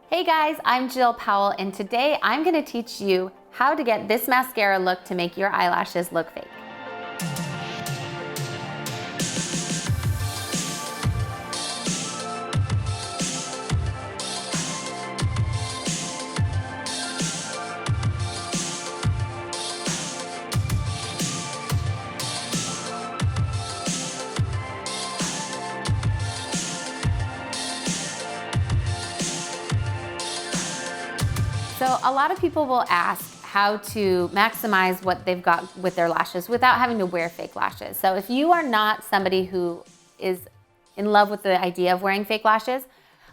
Hey guys, I'm Jill Powell, and today I'm going to teach you how to get this mascara look to make your eyelashes look fake. So a lot of people will ask how to maximize what they've got with their lashes without having to wear fake lashes. So if you are not somebody who is in love with the idea of wearing fake lashes,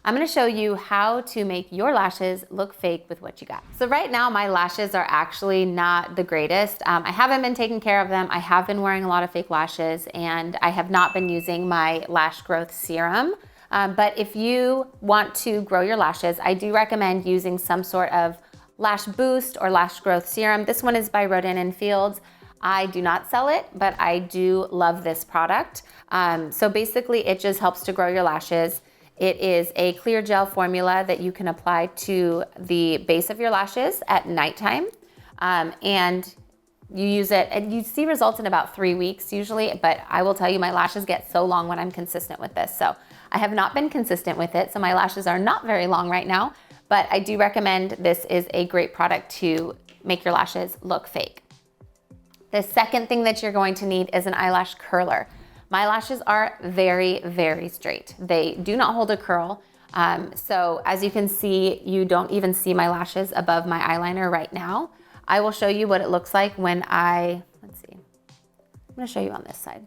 I'm gonna show you how to make your lashes look fake with what you got. So right now my lashes are actually not the greatest. I haven't been taking care of them. I have been wearing a lot of fake lashes and I have not been using my lash growth serum. But if you want to grow your lashes, I do recommend using some sort of lash boost or lash growth serum. This one is by Rodan & Fields. I do not sell it, but I do love this product. So basically it just helps to grow your lashes. It is a clear gel formula that you can apply to the base of your lashes at nighttime. And you use it and you see results in about 3 weeks usually, but I will tell you my lashes get so long when I'm consistent with this. So I have not been consistent with it, so my lashes are not very long right now, but I do recommend this is a great product to make your lashes look fake. The second thing that you're going to need is an eyelash curler. My lashes are very, very straight. They do not hold a curl. So as you can see, you don't even see my lashes above my eyeliner right now. I will show you what it looks like when let's see. I'm gonna show you on this side.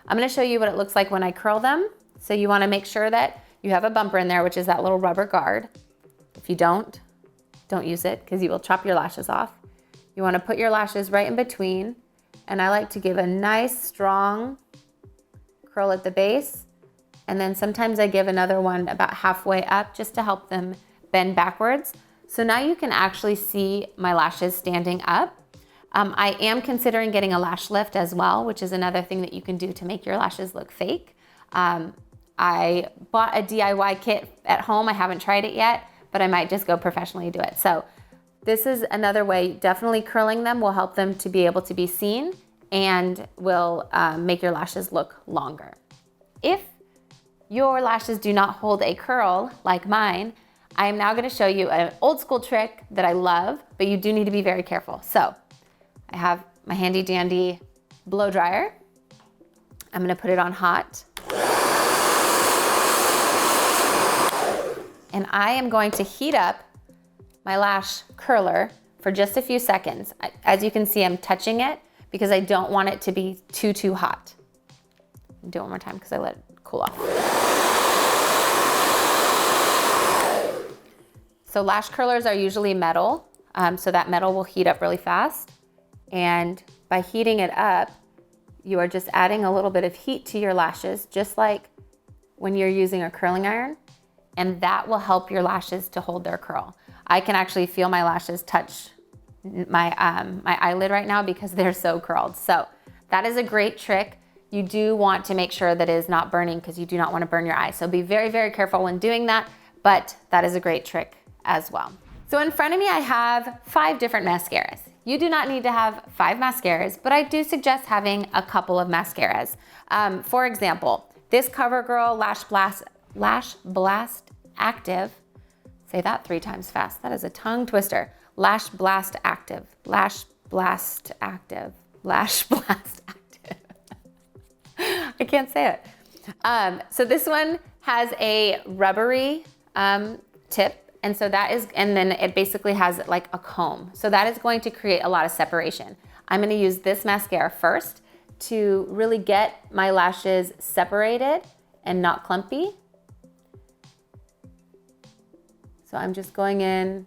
I'm gonna show you what it looks like when I curl them. So you wanna make sure that you have a bumper in there, which is that little rubber guard. If you don't use it because you will chop your lashes off. You wanna put your lashes right in between, and I like to give a nice strong curl at the base. And then sometimes I give another one about halfway up just to help them bend backwards. So now you can actually see my lashes standing up. I am considering getting a lash lift as well, which is another thing that you can do to make your lashes look fake. I bought a DIY kit at home. I haven't tried it yet, but I might just go professionally do it. So this is another way. Definitely curling them will help them to be able to be seen and will make your lashes look longer. If your lashes do not hold a curl like mine, I am now gonna show you an old school trick that I love, but you do need to be very careful. So I have my handy dandy blow dryer. I'm gonna put it on hot. And I am going to heat up my lash curler for just a few seconds. As you can see, I'm touching it because I don't want it to be too hot. I'll do it one more time because I let it cool off. So lash curlers are usually metal, so that metal will heat up really fast. And by heating it up, you are just adding a little bit of heat to your lashes, just like when you're using a curling iron, and that will help your lashes to hold their curl. I can actually feel my lashes touch my eyelid right now because they're so curled. So that is a great trick. You do want to make sure that it is not burning because you do not want to burn your eyes. So be very, very careful when doing that, but that is a great trick as well. So in front of me, I have 5 different mascaras. You do not need to have 5 mascaras, but I do suggest having a couple of mascaras. For example, this CoverGirl Lash Blast Active, say that 3 times fast. That is a tongue twister. Lash Blast Active, Lash Blast Active, Lash Blast Active. I can't say it. So this one has a rubbery tip. And so that is, and then it basically has like a comb. So that is going to create a lot of separation. I'm gonna use this mascara first to really get my lashes separated and not clumpy. So I'm just going in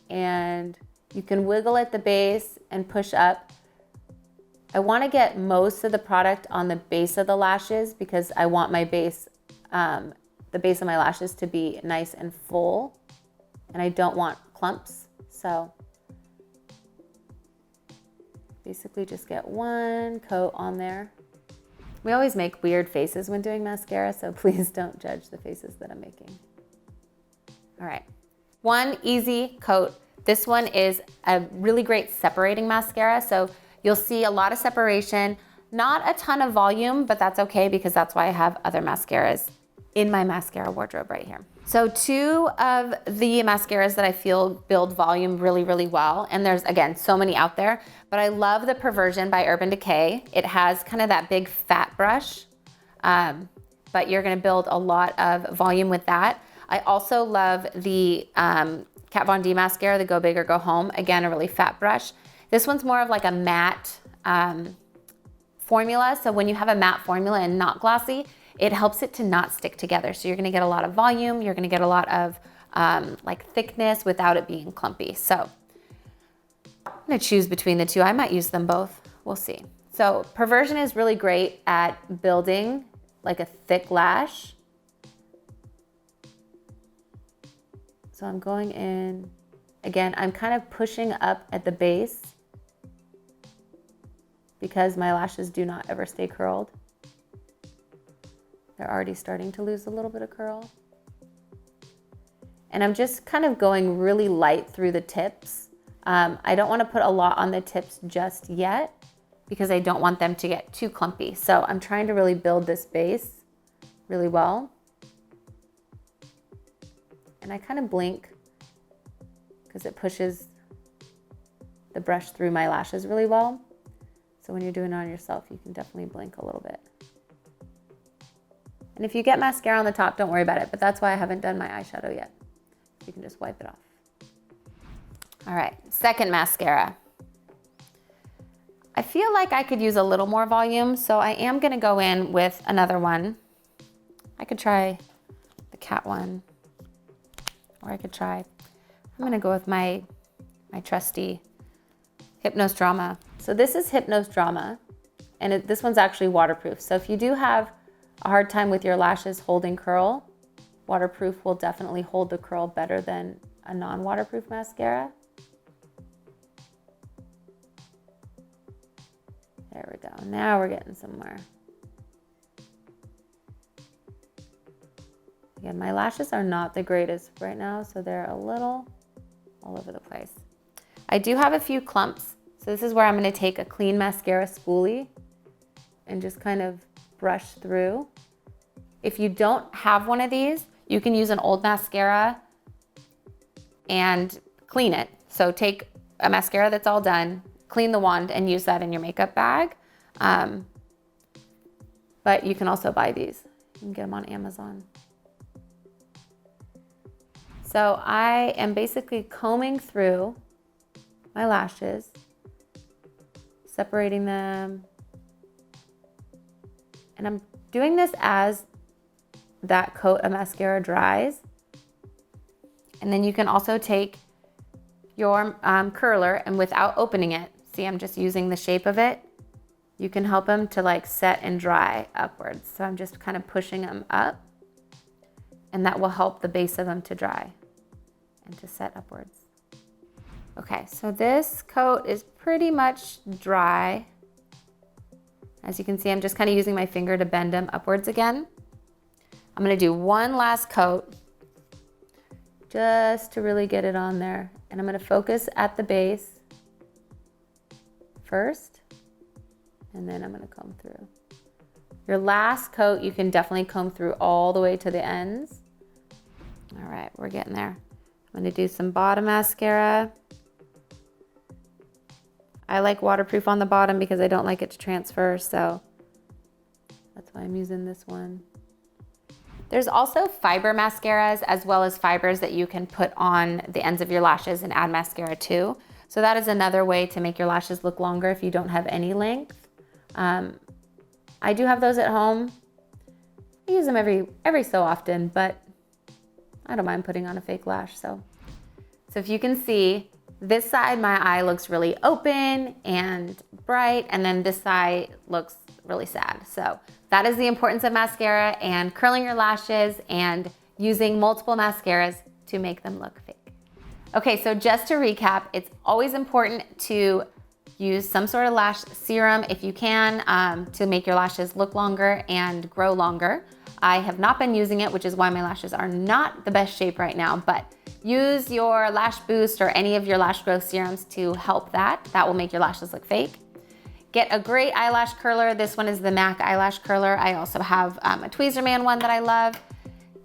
and you can wiggle at the base and push up. I wanna get most of the product on the base of the lashes because I want my base, the base of my lashes to be nice and full. And I don't want clumps, so basically just get one coat on there. We always make weird faces when doing mascara, so please don't judge the faces that I'm making. All right. one easy coat. This one is a really great separating mascara. So you'll see a lot of separation, not a ton of volume, but that's okay because that's why I have other mascaras in my mascara wardrobe right here. So two of the mascaras that I feel build volume really, really well, and there's, again, so many out there, but I love the Perversion by Urban Decay. It has kind of that big fat brush, but you're gonna build a lot of volume with that. I also love the Kat Von D mascara, the Go Big or Go Home. Again, a really fat brush. This one's more of like a matte formula. So when you have a matte formula and not glossy, it helps it to not stick together. So you're gonna get a lot of volume, you're gonna get a lot of like thickness without it being clumpy. So I'm gonna choose between the two. I might use them both, we'll see. So Perversion is really great at building like a thick lash. So I'm going in, again, I'm kind of pushing up at the base because my lashes do not ever stay curled. They're already starting to lose a little bit of curl. And I'm just kind of going really light through the tips. I don't want to put a lot on the tips just yet because I don't want them to get too clumpy. So I'm trying to really build this base really well. And I kind of blink because it pushes the brush through my lashes really well. So when you're doing it on yourself, you can definitely blink a little bit. And if you get mascara on the top, don't worry about it, but that's why I haven't done my eyeshadow yet. You can just wipe it off. All right, second mascara. I feel like I could use a little more volume, so I am gonna go in with another one. I could try the Kat one, or I could try, I'm gonna go with my trusty Hypnose Drama. So this is Hypnose Drama, and this one's actually waterproof. So if you do have a hard time with your lashes holding curl, waterproof will definitely hold the curl better than a non-waterproof mascara. There we go, now we're getting somewhere. Again, my lashes are not the greatest right now, so they're a little all over the place. I do have a few clumps, so this is where I'm gonna take a clean mascara spoolie and just kind of brush through. If you don't have one of these, you can use an old mascara and clean it. So take a mascara that's all done, clean the wand and use that in your makeup bag. But you can also buy these. You can get them on Amazon. So I am basically combing through my lashes, separating them. And I'm doing this as that coat of mascara dries. And then you can also take your curler and without opening it, see I'm just using the shape of it, you can help them to like set and dry upwards. So I'm just kind of pushing them up and that will help the base of them to dry and to set upwards. Okay, so this coat is pretty much dry. As you can see, I'm just kind of using my finger to bend them upwards again. I'm gonna do one last coat just to really get it on there. And I'm gonna focus at the base first, and then I'm gonna comb through. Your last coat, you can definitely comb through all the way to the ends. All right, we're getting there. I'm gonna do some bottom mascara. I like waterproof on the bottom because I don't like it to transfer, so that's why I'm using this one. There's also fiber mascaras as well as fibers that you can put on the ends of your lashes and add mascara to. So that is another way to make your lashes look longer if you don't have any length. I do have those at home. I use them every so often, but I don't mind putting on a fake lash. So if you can see, this side, my eye looks really open and bright, and then this side looks really sad. So that is the importance of mascara and curling your lashes and using multiple mascaras to make them look fake. Okay, so just to recap, it's always important to use some sort of lash serum if you can to make your lashes look longer and grow longer. I have not been using it, which is why my lashes are not the best shape right now, but Use your Lash Boost or any of your lash growth serums to help that. That will make your lashes look fake. Get a great eyelash curler. This one is the MAC eyelash curler. I also have a Tweezerman one that I love.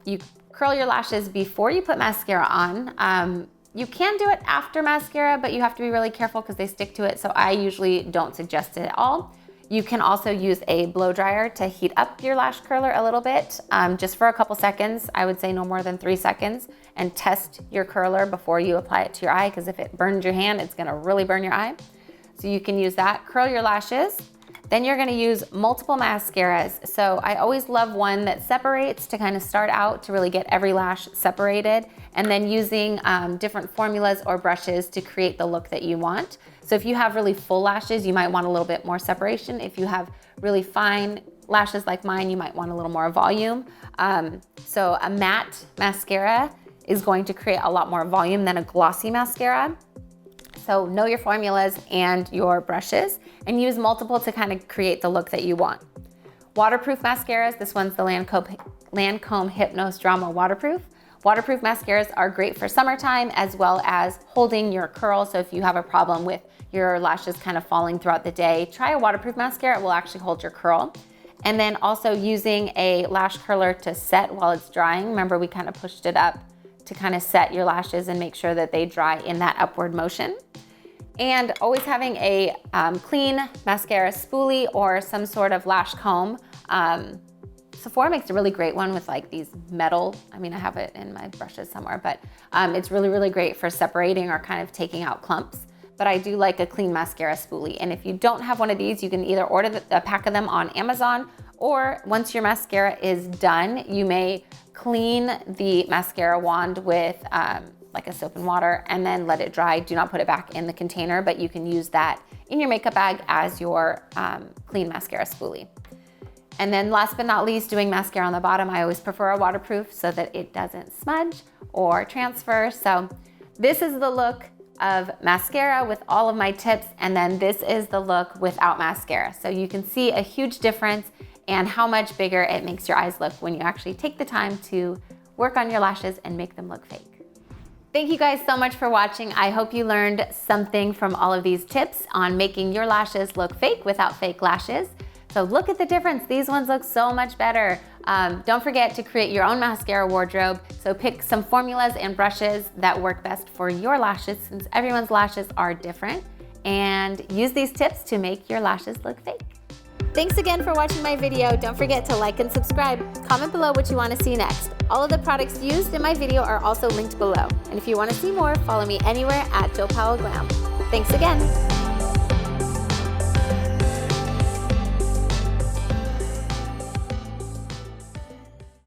You curl your lashes before you put mascara on. You can do it after mascara, but you have to be really careful because they stick to it, so I usually don't suggest it at all. You can also use a blow dryer to heat up your lash curler a little bit, just for a couple seconds. I would say no more than 3 seconds, and test your curler before you apply it to your eye, because if it burns your hand, it's gonna really burn your eye. So you can use that, curl your lashes. Then you're gonna use multiple mascaras. So I always love one that separates to kind of start out to really get every lash separated, and then using different formulas or brushes to create the look that you want. So if you have really full lashes, you might want a little bit more separation. If you have really fine lashes like mine, you might want a little more volume. So a matte mascara is going to create a lot more volume than a glossy mascara. So know your formulas and your brushes, and use multiple to kind of create the look that you want. Waterproof mascaras, this one's the Lancome Hypnose Drama Waterproof. Waterproof mascaras are great for summertime as well as holding your curl. So if you have a problem with your lashes kind of falling throughout the day, try a waterproof mascara. It will actually hold your curl. And then also using a lash curler to set while it's drying. Remember, we kind of pushed it up to kind of set your lashes and make sure that they dry in that upward motion. And always having a clean mascara spoolie or some sort of lash comb. Sephora makes a really great one with like these metal, I have it in my brushes somewhere, but it's really, really great for separating or kind of taking out clumps. But I do like a clean mascara spoolie. And if you don't have one of these, you can either order a pack of them on Amazon, or once your mascara is done, you may clean the mascara wand with like a soap and water and then let it dry. Do not put it back in the container, but you can use that in your makeup bag as your clean mascara spoolie. And then last but not least, doing mascara on the bottom. I always prefer a waterproof so that it doesn't smudge or transfer. So this is the look of mascara with all of my tips, and then this is the look without mascara. So you can see a huge difference and how much bigger it makes your eyes look when you actually take the time to work on your lashes and make them look fake. Thank you guys so much for watching. I hope you learned something from all of these tips on making your lashes look fake without fake lashes. So look at the difference. These ones look so much better. Don't forget to create your own mascara wardrobe. So pick some formulas and brushes that work best for your lashes, since everyone's lashes are different, and use these tips to make your lashes look fake. Thanks again for watching my video. Don't forget to like and subscribe. Comment below what you want to see next. All of the products used in my video are also linked below. And if you want to see more, follow me anywhere at Jill Powell Glam. Thanks again.